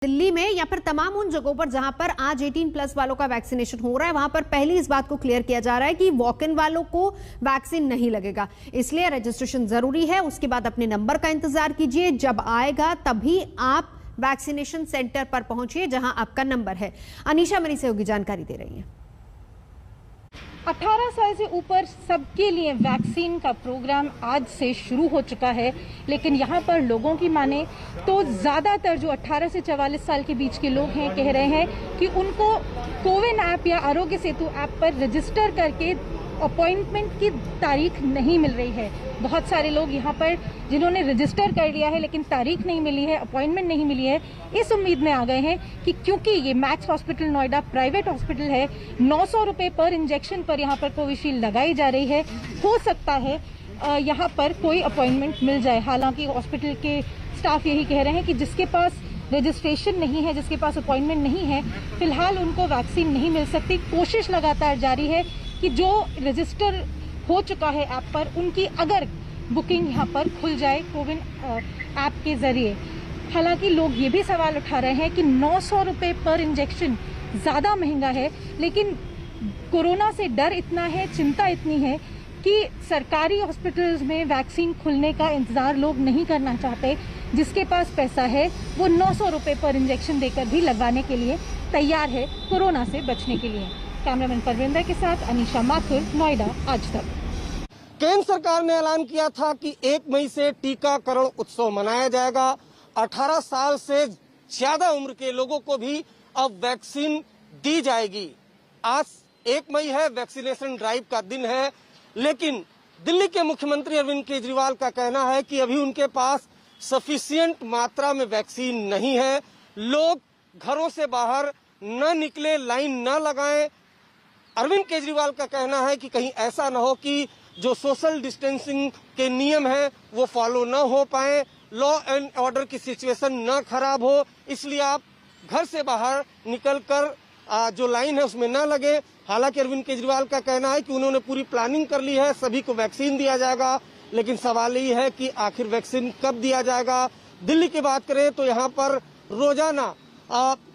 दिल्ली में या फिर तमाम उन जगहों पर जहां पर आज 18+ वालों का वैक्सीनेशन हो रहा है, वहां पर पहले इस बात को क्लियर किया जा रहा है कि वॉक इन वालों को वैक्सीन नहीं लगेगा, इसलिए रजिस्ट्रेशन जरूरी है। उसके बाद अपने नंबर का इंतजार कीजिए, जब आएगा तभी आप वैक्सीनेशन सेंटर पर पहुंचिए जहां आपका नंबर है। अनीशा मनी सहयोगी जानकारी दे रही है। 18 साल से ऊपर सबके लिए वैक्सीन का प्रोग्राम आज से शुरू हो चुका है, लेकिन यहाँ पर लोगों की माने तो ज़्यादातर जो 18 से 44 साल के बीच के लोग हैं कह रहे हैं कि उनको कोविन ऐप या आरोग्य सेतु ऐप पर रजिस्टर करके अपॉइंटमेंट की तारीख नहीं मिल रही है। बहुत सारे लोग यहाँ पर जिन्होंने रजिस्टर कर लिया है लेकिन तारीख नहीं मिली है, अपॉइंटमेंट नहीं मिली है, इस उम्मीद में आ गए हैं कि क्योंकि ये max hospital Noida private hospital है, 900 रुपए पर इंजेक्शन पर यहाँ पर कोविशील्ड लगाई जा रही है, हो सकता है यहाँ पर कोई अपॉइंटमेंट मिल जाए। हालांकि हॉस्पिटल के स्टाफ यही कह रहे हैं कि जिसके पास रजिस्ट्रेशन नहीं है, जिसके पास अपॉइंटमेंट नहीं है, फिलहाल उनको वैक्सीन नहीं मिल सकती। कोशिश लगातार जारी है कि जो रजिस्टर हो चुका है ऐप पर उनकी अगर बुकिंग यहाँ पर खुल जाए कोविन ऐप के जरिए। हालांकि लोग ये भी सवाल उठा रहे हैं कि 900 रुपए पर इंजेक्शन ज़्यादा महंगा है, लेकिन कोरोना से डर इतना है, चिंता इतनी है कि सरकारी हॉस्पिटल्स में वैक्सीन खुलने का इंतजार लोग नहीं करना चाहते। जिसके पास पैसा है वो 900 रुपए पर इंजेक्शन देकर भी लगवाने के लिए तैयार है कोरोना से बचने के लिए। कैमरामैन परविंदर के साथ अनीशा माथुर, नोएडा, आज तक। केंद्र सरकार ने ऐलान किया था कि 1 मई से टीकाकरण उत्सव मनाया जाएगा। 18 साल से ज्यादा उम्र के लोगों को भी अब वैक्सीन दी जाएगी। आज 1 मई है, वैक्सीनेशन ड्राइव का दिन है, लेकिन दिल्ली के मुख्यमंत्री अरविंद केजरीवाल का कहना है कि अभी उनके पास सफिशिएंट मात्रा में वैक्सीन नहीं है। लोग घरों से बाहर न निकले, लाइन न लगाएं। अरविंद केजरीवाल का कहना है कि कहीं ऐसा न हो कि जो सोशल डिस्टेंसिंग के नियम हैं वो फॉलो न हो पाए, लॉ एंड ऑर्डर की सिचुएशन न खराब हो, इसलिए आप घर से बाहर निकलकर जो लाइन है उसमें न लगे। हालांकि अरविंद केजरीवाल का कहना है कि उन्होंने पूरी प्लानिंग कर ली है, सभी को वैक्सीन दिया जाएगा, लेकिन सवाल ये है कि आखिर वैक्सीन कब दिया जाएगा। दिल्ली की बात करें तो यहाँ पर रोजाना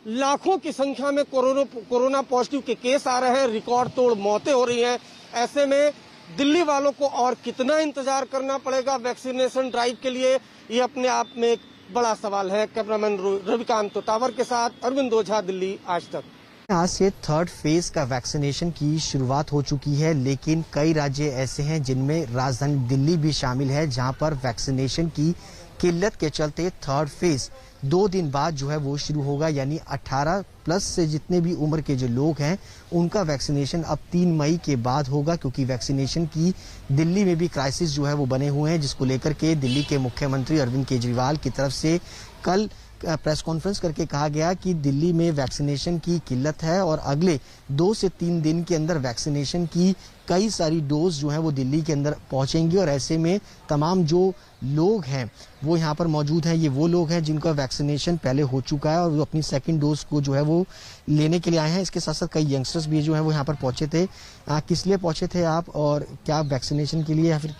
लाखों की संख्या में कोरोना पॉजिटिव के केस आ रहे हैं, रिकॉर्ड तोड़ मौतें हो रही हैं। ऐसे में दिल्ली वालों को और कितना इंतजार करना पड़ेगा वैक्सीनेशन ड्राइव के लिए, ये अपने आप में एक बड़ा सवाल है। कैमरामैन रविकांत तोतावर के साथ अरविंद ओझा, दिल्ली, आज तक। आज से 3rd फेज का वैक्सीनेशन की शुरुआत हो चुकी है, लेकिन कई राज्य ऐसे हैं जिनमें राजधानी दिल्ली भी शामिल है, जहां पर वैक्सीनेशन की किल्लत के चलते 3rd फेज 2 दिन बाद जो है वो शुरू होगा। यानी 18+ से जितने भी उम्र के जो लोग हैं उनका वैक्सीनेशन अब 3 मई के बाद होगा, क्योंकि वैक्सीनेशन की दिल्ली में भी क्राइसिस जो है वो बने हुए हैं, जिसको लेकर के दिल्ली के मुख्यमंत्री अरविंद केजरीवाल की तरफ से कल प्रेस कॉन्फ्रेंस करके कहा गया कि दिल्ली में वैक्सीनेशन की किल्लत है और अगले 2 से 3 दिन के अंदर वैक्सीनेशन की कई सारी डोज जो है वो दिल्ली के अंदर पहुंचेंगी। और ऐसे में तमाम जो लोग हैं वो यहाँ पर मौजूद हैं, ये वो लोग हैं जिनका वैक्सीनेशन पहले हो चुका है और वो अपनी 2nd डोज को जो है वो लेने के लिए आए हैं। इसके साथ साथ कई यंगस्टर्स भी जो है वो यहाँ पर पहुंचे थे। किस लिए पहुंचे थे आप, और क्या वैक्सीनेशन के लिए या फिर?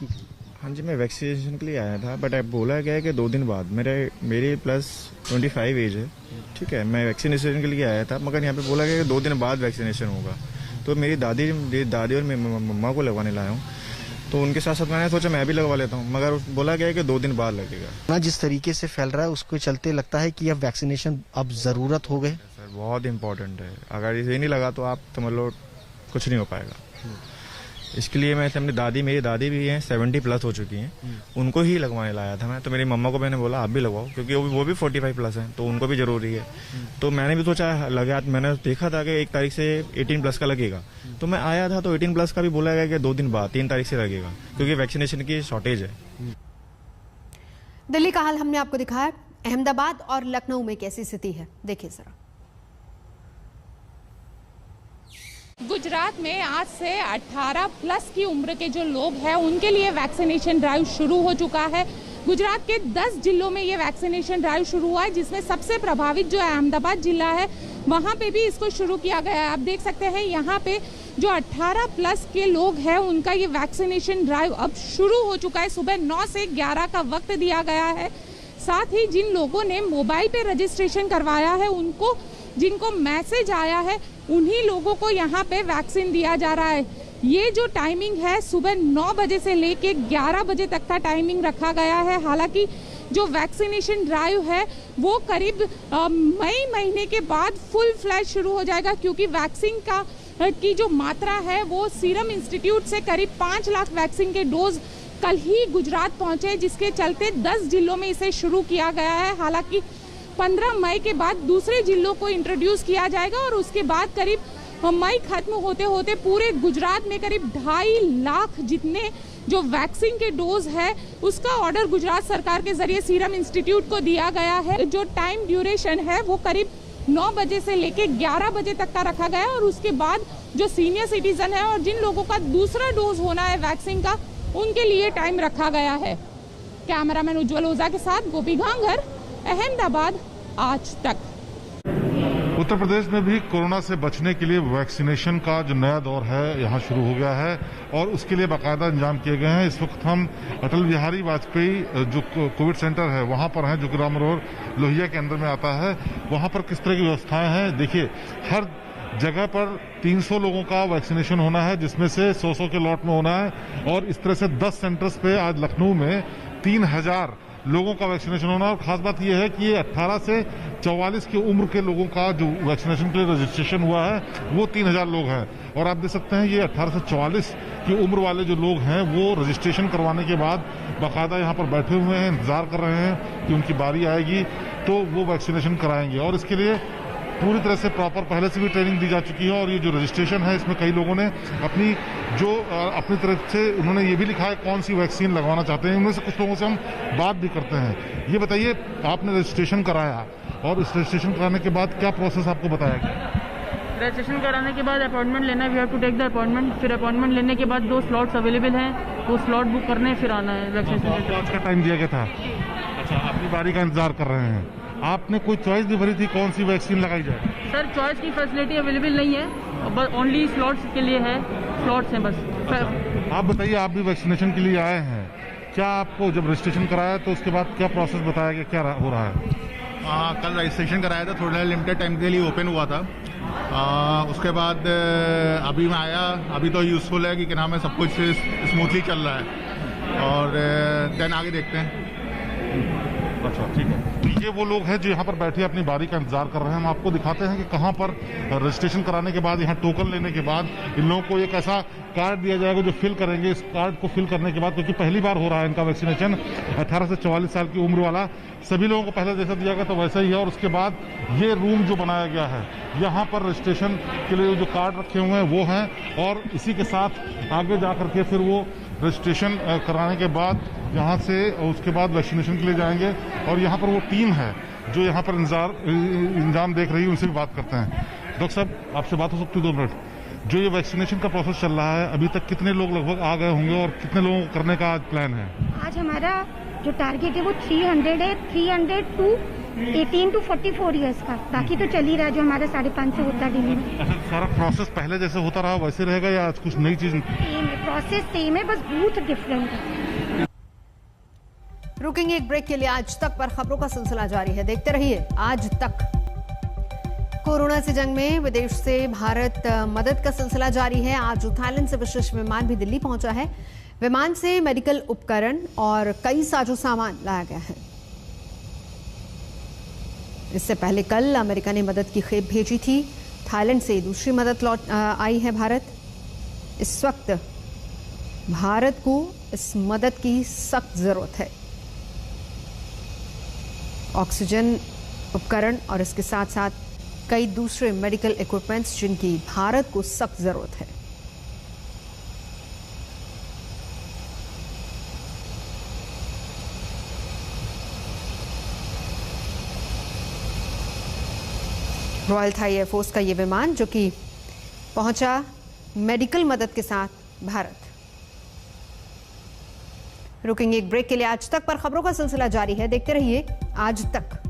हाँ जी, मैं वैक्सीनेशन के लिए आया था, बट अब बोला गया है कि 2 दिन बाद। मेरी प्लस 25 एज है, ठीक है। मैं वैक्सीनेशन के लिए आया था, मगर यहाँ पे बोला गया कि 2 दिन बाद वैक्सीनेशन होगा। तो मेरी दादी और मेरी मम्मा को लगवाने लाया हूँ, तो उनके साथ साथ मैंने सोचा मैं भी लगवा लेता हूँ, मगर बोला गया है कि 2 दिन बाद लगेगा। जिस तरीके से फैल रहा है उसको चलते लगता है कि अब वैक्सीनेशन अब जरूरत हो गई। सर बहुत इंपॉर्टेंट है, अगर ये नहीं लगा तो आप समझ लो कुछ नहीं हो पाएगा। इसके लिए मैं अपनी मेरी दादी भी हैं, 70+ हो चुकी हैं, उनको ही लगवाने लाया था मैं। तो मेरी मम्मा को मैंने बोला आप भी लगवाओ, क्योंकि वो भी 45+ हैं, तो उनको भी जरूरी है। तो मैंने भी सोचा लगा, मैंने देखा था कि 1 तारीख से 18+ का लगेगा, तो मैं आया था। तो 18+ का भी बोला गया कि 2 दिन बाद 3 तारीख से लगेगा, क्योंकि वैक्सीनेशन की शॉर्टेज है। दिल्ली का हाल हमने आपको दिखाया। अहमदाबाद और लखनऊ में कैसी स्थिति है, देखिए जरा। गुजरात में आज से 18+ की उम्र के जो लोग हैं उनके लिए वैक्सीनेशन ड्राइव शुरू हो चुका है। गुजरात के 10 जिलों में ये वैक्सीनेशन ड्राइव शुरू हुआ है, जिसमें सबसे प्रभावित जो अहमदाबाद जिला है वहाँ पे भी इसको शुरू किया गया है। आप देख सकते हैं यहाँ पे जो 18+ के लोग हैं उनका ये वैक्सीनेशन ड्राइव अब शुरू हो चुका है। सुबह 9 से 11 का वक्त दिया गया है। साथ ही जिन लोगों ने मोबाइल पे रजिस्ट्रेशन करवाया है, उनको जिनको मैसेज आया है, उन्हीं लोगों को यहाँ पे वैक्सीन दिया जा रहा है। ये जो टाइमिंग है सुबह 9 बजे से लेके 11 बजे तक का टाइमिंग रखा गया है। हालांकि जो वैक्सीनेशन ड्राइव है वो करीब मई महीने के बाद फुल फ्लैश शुरू हो जाएगा, क्योंकि वैक्सीन की जो मात्रा है वो सीरम इंस्टीट्यूट से करीब 5 लाख वैक्सीन के डोज कल ही गुजरात पहुंचे, जिसके चलते 10 जिलों में इसे शुरू किया गया है। हालांकि 15 मई के बाद दूसरे जिलों को इंट्रोड्यूस किया जाएगा और उसके बाद करीब मई खत्म होते होते पूरे गुजरात में करीब 2.5 लाख जितने जो वैक्सीन के डोज है उसका ऑर्डर गुजरात सरकार के जरिए सीरम इंस्टीट्यूट को दिया गया है। जो टाइम ड्यूरेशन है वो करीब 9 बजे से लेके 11 बजे तक का रखा गया है और उसके बाद जो सीनियर सिटीजन है और जिन लोगों का दूसरा डोज होना है वैक्सीन का, उनके लिए टाइम रखा गया है। कैमरामैन उज्जवल ओझा के साथ गोपी घांगर, अहमदाबाद, आज तक। उत्तर प्रदेश में भी कोरोना से बचने के लिए वैक्सीनेशन का जो नया दौर है यहाँ शुरू हो गया है और उसके लिए बाकायदा इंतजाम किए गए हैं। इस वक्त हम अटल बिहारी वाजपेयी जो कोविड सेंटर है वहाँ पर हैं, जो कि राममनोहर लोहिया के अंदर में आता है। वहाँ पर किस तरह की व्यवस्थाएं हैं देखिए। हर जगह पर 300 लोगों का वैक्सीनेशन होना है, जिसमें से 100 के लॉट में होना है और इस तरह से 10 सेंटर्स पे आज लखनऊ में 3000 लोगों का वैक्सीनेशन होना। और खास बात यह है कि ये 18 से 44 की उम्र के लोगों का जो वैक्सीनेशन के लिए रजिस्ट्रेशन हुआ है वो 3000 लोग हैं। और आप देख सकते हैं ये 18 से 44 की उम्र वाले जो लोग हैं वो रजिस्ट्रेशन करवाने के बाद बाकायदा यहाँ पर बैठे हुए हैं, इंतजार कर रहे हैं कि उनकी बारी आएगी तो वो वैक्सीनेशन कराएंगे। और इसके लिए पूरी तरह से प्रॉपर पहले से भी ट्रेनिंग दी जा चुकी है। और ये जो रजिस्ट्रेशन है इसमें कई लोगों ने अपनी तरफ से उन्होंने ये भी लिखा है कौन सी वैक्सीन लगवाना चाहते हैं। उनमें से कुछ लोगों से हम बात भी करते हैं। ये बताइए, आपने रजिस्ट्रेशन कराया और इस रजिस्ट्रेशन कराने के बाद क्या प्रोसेस आपको बताया गया? रजिस्ट्रेशन कराने के बाद अपॉइंटमेंट लेना है, we have to take the appointment. फिर अपॉइंटमेंट लेने के बाद 2 स्लॉट्स अवेलेबल हैं, वो स्लॉट बुक करने फिर आना है वैक्सीनेशन। आज का टाइम दिया गया था? अच्छा, अपनी बारी का इंतजार कर रहे हैं। आपने कोई चॉइस भी भरी थी कौन सी वैक्सीन लगाई जाए? सर, चॉइस की फैसिलिटी अवेलेबल नहीं है, बस ओनली स्लॉट्स के लिए है, स्लॉट्स हैं बस। आप बताइए, आप भी वैक्सीनेशन के लिए आए हैं, क्या आपको जब रजिस्ट्रेशन कराया तो उसके बाद क्या प्रोसेस बताया गया, क्या हो रहा है? कल रजिस्ट्रेशन कराया था, थोड़ा लिमिटेड टाइम के लिए ओपन हुआ था। उसके बाद अभी मैं आया, अभी तो यूज़फुल है कि नाम है, सब कुछ स्मूथली चल रहा है और देन आगे देखते हैं। अच्छा, ठीक है। तो ये वो लोग हैं जो यहाँ पर बैठे अपनी बारी का इंतजार कर रहे हैं। हम आपको दिखाते हैं कि कहाँ पर रजिस्ट्रेशन कराने के बाद, यहाँ टोकन लेने के बाद इन लोगों को एक ऐसा कार्ड दिया जाएगा जो फिल करेंगे। इस कार्ड को फिल करने के बाद, क्योंकि पहली बार हो रहा है इनका वैक्सीनेशन, 18 से 44 साल की उम्र वाला सभी लोगों को पहले जैसा दिया गया तो वैसा ही है। और उसके बाद ये रूम जो बनाया गया है, यहाँ पर रजिस्ट्रेशन के लिए जो कार्ड रखे हुए हैं वो हैं और इसी के साथ आगे जा करके फिर वो रजिस्ट्रेशन कराने के बाद यहाँ से उसके बाद वैक्सीनेशन के लिए जाएंगे। और यहाँ पर वो टीम है जो यहाँ पर इंतजाम देख रही है, उनसे भी बात करते हैं। डॉक्टर साहब, आपसे बात हो सकती है 2 मिनट? जो ये वैक्सीनेशन का प्रोसेस चल रहा है, अभी तक कितने लोग लगभग आ गए होंगे और कितने लोगों को करने का आज प्लान है? आज हमारा जो टारगेट है वो 300 है, 300 टू 18 to 44 ईयर्स का। बाकी तो चल ही रहा है जो हमारा 550 होता दिल्ली में। अच्छा, सारा प्रोसेस पहले जैसे होता रहा वैसे रहेगा या आज कुछ नई चीज? सेम है, प्रोसेस सेम है, बस बूथ डिफरेंट है। रुकेंगे एक ब्रेक के लिए। आज तक पर खबरों का सिलसिला जारी है, देखते रहिए आज तक। कोरोना से जंग में विदेश से भारत मदद का सिलसिला जारी है। आज थाईलैंड से विशेष विमान भी दिल्ली पहुंचा है। विमान से मेडिकल उपकरण और कई साजो सामान लाया गया है। इससे पहले कल अमेरिका ने मदद की खेप भेजी थी। थाईलैंड से दूसरी मदद आई है भारत। इस वक्त भारत को इस मदद की सख्त जरूरत है। ऑक्सीजन उपकरण और इसके साथ साथ कई दूसरे मेडिकल इक्विपमेंट्स जिनकी भारत को सख्त जरूरत है। रॉयल थाई एयरफोर्स का ये विमान जो कि पहुंचा मेडिकल मदद के साथ भारत। रुकेंगे एक ब्रेक के लिए। आज तक पर खबरों का सिलसिला जारी है, देखते रहिए आज तक।